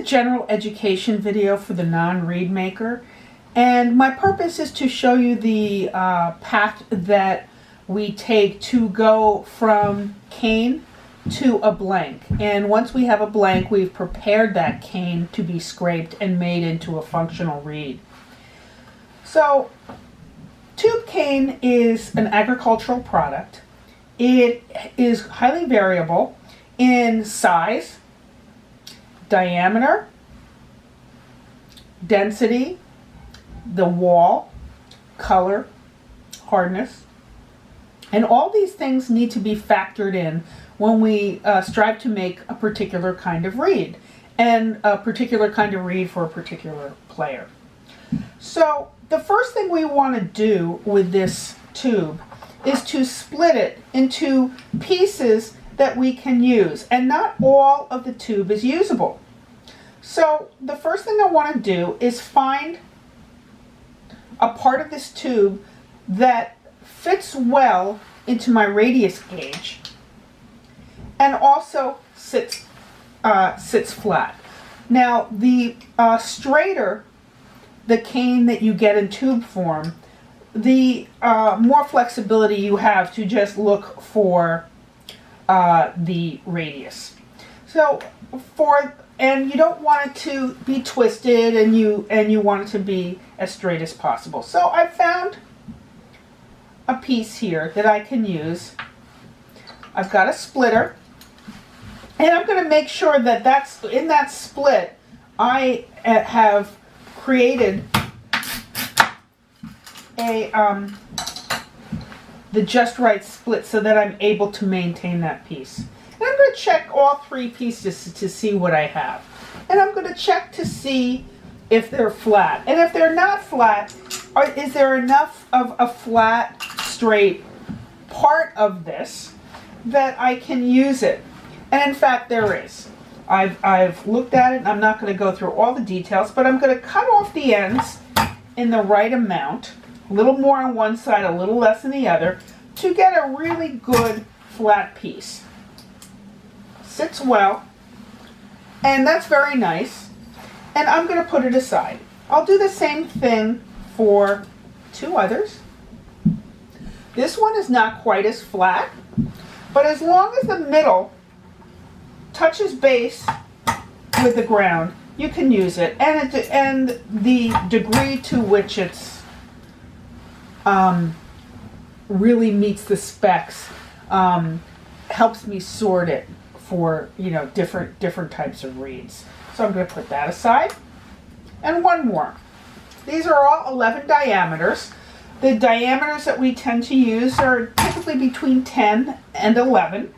a general education video for the non-reed maker, and my purpose is to show you the path that we take to go from cane to a blank. And once we have a blank, we've prepared that cane to be scraped and made into a functional reed. So, tube cane is an agricultural product. It is highly variable in size, diameter, density, the wall, color, hardness, and all these things need to be factored in when we strive to make a particular kind of reed, and a particular kind of reed for a particular player. So the first thing we want to do with this tube is to split it into pieces that we can use, and not all of the tube is usable. So the first thing I want to do is find a part of this tube that fits well into my radius gauge and also sits flat. Now the straighter the cane that you get in tube form, the more flexibility you have to just look for the radius. So and you don't want it to be twisted, and you want it to be as straight as possible. So I found a piece here that I can use. I've got a splitter, and I'm going to make sure that that's in that split. I have created the just right split so that I'm able to maintain that piece. And I'm going to check all three pieces to see what I have. And I'm going to check to see if they're flat. And if they're not flat, is there enough of a flat, straight part of this that I can use it? And in fact, there is. I've looked at it, and I'm not going to go through all the details, but I'm going to cut off the ends in the right amount, a little more on one side, a little less on the other, to get a really good flat piece. Sits well, and that's very nice, and I'm going to put it aside. I'll do the same thing for two others. This one is not quite as flat, but as long as the middle touches base with the ground, you can use it, and the degree to which it's really meets the specs helps me sort it for different types of reeds. So I'm going to put that aside, and one more. These are all 11 diameters. The diameters that we tend to use are typically between 10 and 11.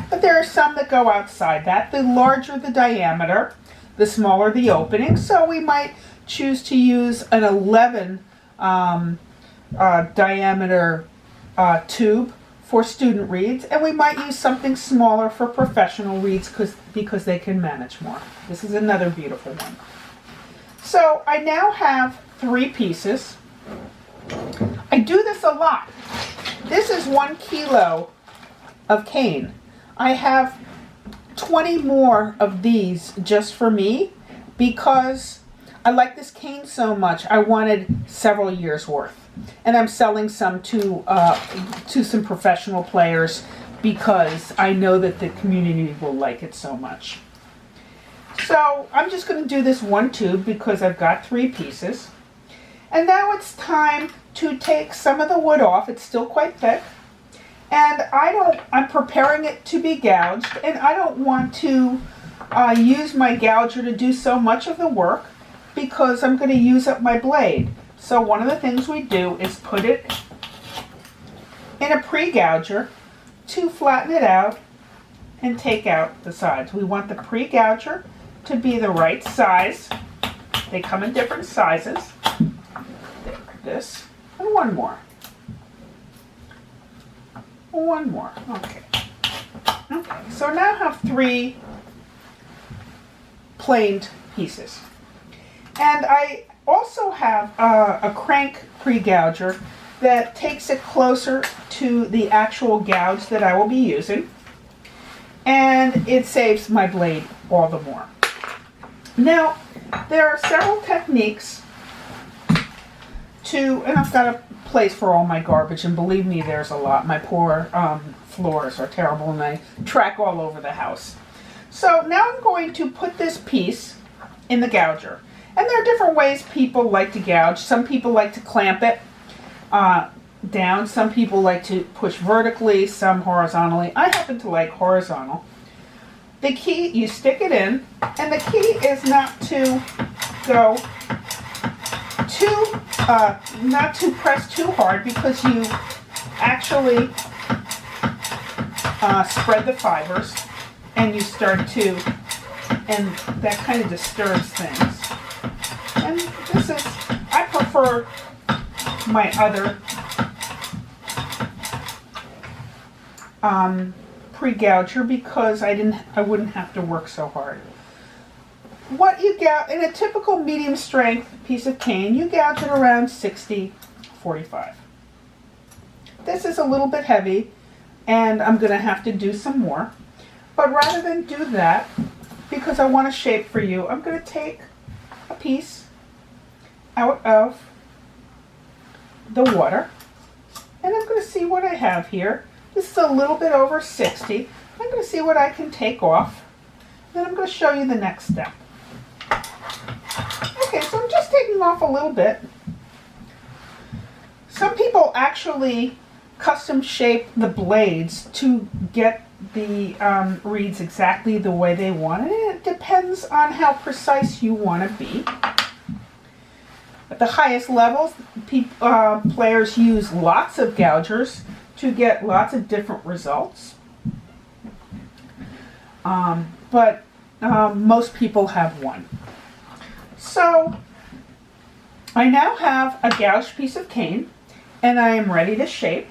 But there are some that go outside that. The larger the diameter, the smaller the opening. So we might choose to use an 11 diameter tube for student reeds, and we might use something smaller for professional reeds because they can manage more. This is another beautiful one. So I now have three pieces. I do this a lot. This is 1 kilo of cane. I have 20 more of these just for me because I like this cane so much. I wanted several years worth. And I'm selling some to some professional players because I know that the community will like it so much. So I'm just going to do this one tube because I've got three pieces. And now it's time to take some of the wood off. It's still quite thick. And I'm preparing it to be gouged, and I don't want to use my gouger to do so much of the work because I'm going to use up my blade. So one of the things we do is put it in a pre-gouger to flatten it out and take out the sides. We want the pre-gouger to be the right size. They come in different sizes. This, and one more. One more. Okay. Okay. So now I have three planed pieces. And I also have a crank pre-gouger that takes it closer to the actual gouge that I will be using. And it saves my blade all the more. Now, there are several techniques to, and I've got a place for all my garbage, and believe me, there's a lot. My poor floors are terrible, and I track all over the house. So now I'm going to put this piece in the gouger. And there are different ways people like to gouge. Some people like to clamp it down. Some people like to push vertically, some horizontally. I happen to like horizontal. The key, you stick it in, and the key is not to go too, not to press too hard, because you actually spread the fibers, and you start to, and that kind of disturbs things. And this is, I prefer my other pre-gouger because I wouldn't have to work so hard. What you gouge, in a typical medium strength piece of cane, you gouge it around 60-45. This is a little bit heavy, and I'm going to have to do some more. But rather than do that, because I want a shape for you, I'm going to take a piece out of the water, and I'm going to see what I have here. This is a little bit over 60. I'm going to see what I can take off. Then I'm going to show you the next step. Okay, so I'm just taking off a little bit. Some people actually custom shape the blades to get the reeds exactly the way they want it. It depends on how precise you want to be. At the highest levels, players use lots of gougers to get lots of different results. But most people have one. So I now have a gouged piece of cane, and I am ready to shape.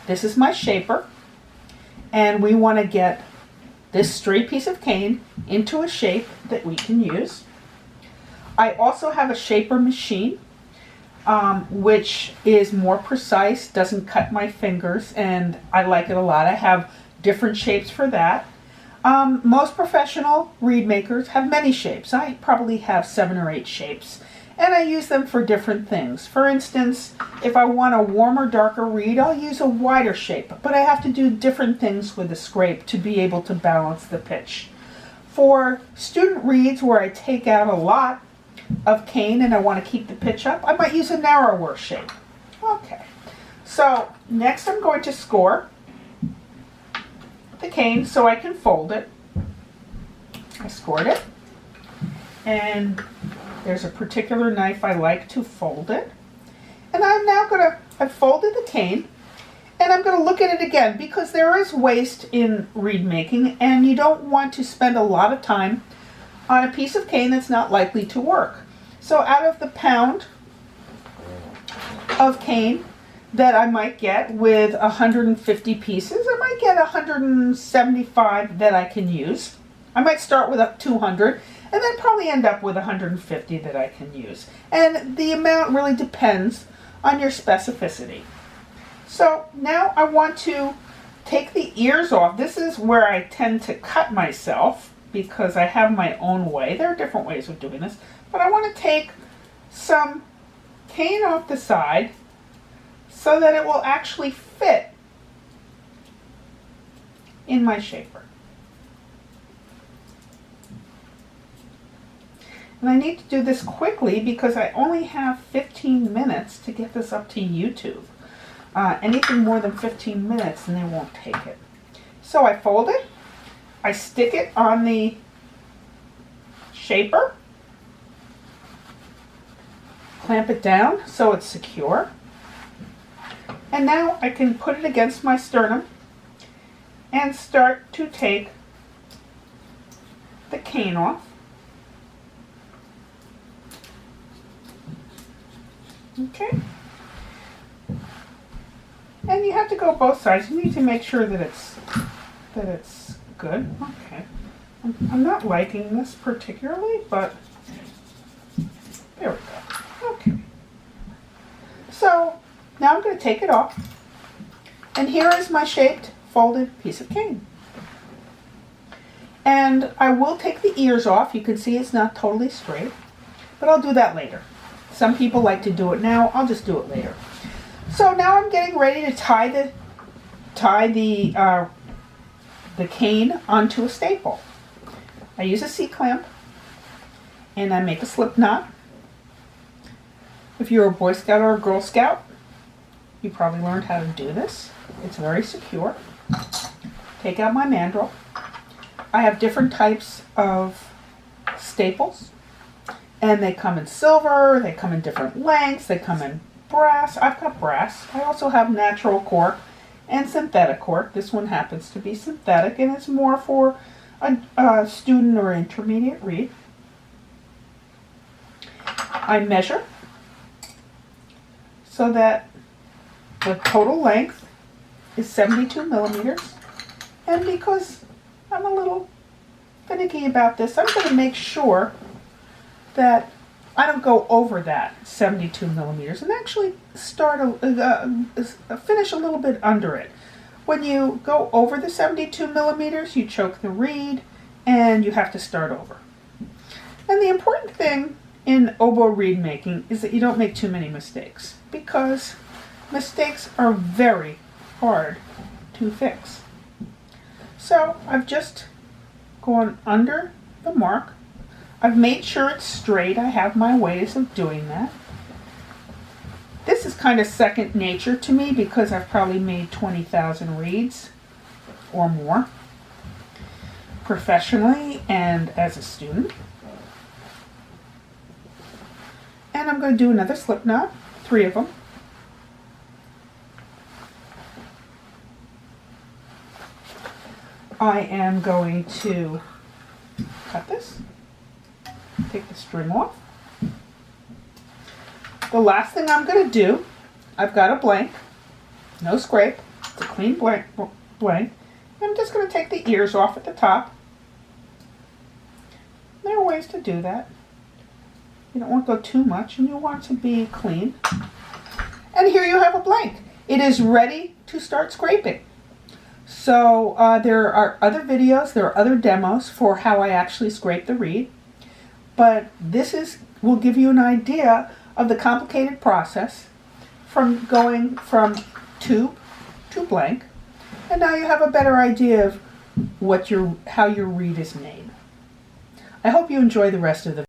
This is my shaper, and we want to get this straight piece of cane into a shape that we can use. I also have a shaper machine, which is more precise, doesn't cut my fingers, and I like it a lot. I have different shapes for that. Most professional reed makers have many shapes. I probably have 7 or 8 shapes, and I use them for different things. For instance, if I want a warmer, darker reed, I'll use a wider shape, but I have to do different things with the scrape to be able to balance the pitch. For student reeds where I take out a lot of cane and I want to keep the pitch up, I might use a narrower shape. Okay, so next I'm going to score the cane so I can fold it. I scored it, and there's a particular knife I like to fold it. And I'm now I've folded the cane, and I'm going to look at it again because there is waste in reed making, and you don't want to spend a lot of time on a piece of cane that's not likely to work. So out of the pound of cane that I might get with 150 pieces, I might get 175 that I can use. I might start with 200 and then probably end up with 150 that I can use. And the amount really depends on your specificity. So now I want to take the ears off. This is where I tend to cut myself because I have my own way. There are different ways of doing this, but I want to take some cane off the side so that it will actually fit in my shaper. And I need to do this quickly because I only have 15 minutes to get this up to YouTube. Anything more than 15 minutes and they won't take it. So I fold it, I stick it on the shaper, clamp it down so it's secure, and now I can put it against my sternum and start to take the cane off. Okay. And you have to go both sides. You need to make sure that it's good. Okay. I'm not liking this particularly, but there we go. Okay. So now I'm going to take it off. And here is my shaped folded piece of cane. And I will take the ears off. You can see it's not totally straight, but I'll do that later. Some people like to do it now. I'll just do it later. So now I'm getting ready to tie the cane onto a staple. I use a C-clamp and I make a slip knot. If you're a Boy Scout or a Girl Scout, you probably learned how to do this. It's very secure. Take out my mandrel. I have different types of staples, and they come in silver, they come in different lengths, they come in brass. I've got brass. I also have natural cork and synthetic cork. This one happens to be synthetic, and it's more for a student or intermediate read. I measure so that the total length is 72 millimeters, and because I'm a little finicky about this, I'm going to make sure that I don't go over that 72 millimeters and actually finish a little bit under it. When you go over the 72 millimeters, you choke the reed and you have to start over. And the important thing in oboe reed making is that you don't make too many mistakes, because mistakes are very hard to fix. So I've just gone under the mark. I've made sure it's straight. I have my ways of doing that. This is kind of second nature to me because I've probably made 20,000 reeds or more professionally and as a student. And I'm going to do another slip knot, 3 of them. I am going to cut this, take the string off. The last thing I'm going to do, I've got a blank, no scrape, it's a clean blank. I'm just going to take the ears off at the top. There are ways to do that. You don't want to go too much, and you want to be clean. And here you have a blank. It is ready to start scraping. So there are other videos, there are other demos for how I actually scrape the reed, but this will give you an idea of the complicated process from going from tube to blank, and now you have a better idea of how your reed is made. I hope you enjoy the rest of the